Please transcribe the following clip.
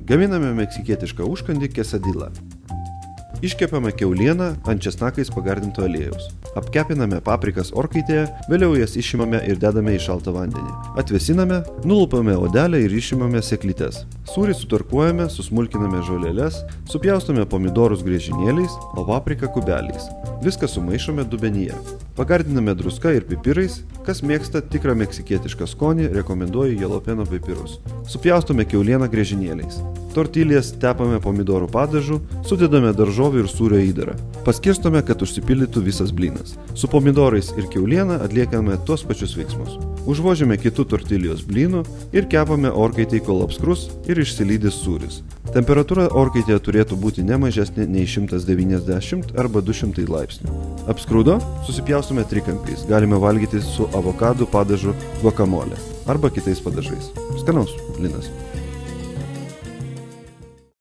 Gaminame meksikietišką užkandį quesadilla. Iškepame kiaulieną ant česnakais pagardinto aliejaus. Apkepiname paprikas orkaitėje, vėliau jas išimame ir dedame į šaltą vandenį. Atvėsiname, nulupame odelę ir išimame sėklytes. Sūrį sutarkuojame, susmulkiname žolėles, supjaustome pomidorus griežinėliais, o papriką kubeliais. Viską sumaišome dubenyje. Pagardiname druska ir pipirais. Kas mėgsta tikrą meksikietišką skonį, rekomenduoju jalapeno pipirus. Supjaustome kiaulieną griežinėliais. Tortilijas tepame pomidorų padažu, sudedame daržovių ir sūrio įdarą. Paskirstome, kad užsipildytų visas blynas. Su pomidorais ir kiauliena atliekame tuos pačius veiksmus. Užvožiame kitų tortilijos blynų ir kepame orkaitėje, kol apskrus ir išsilydys sūris. Temperatūra orkaitėje turėtų būti ne mažesnė nei 190 arba 200 laipsnių. Apskrudo, susipjaustome trikampiais. Galime valgyti su avokadų padažu guacamole arba kitais padažais. Skanaus, blynas.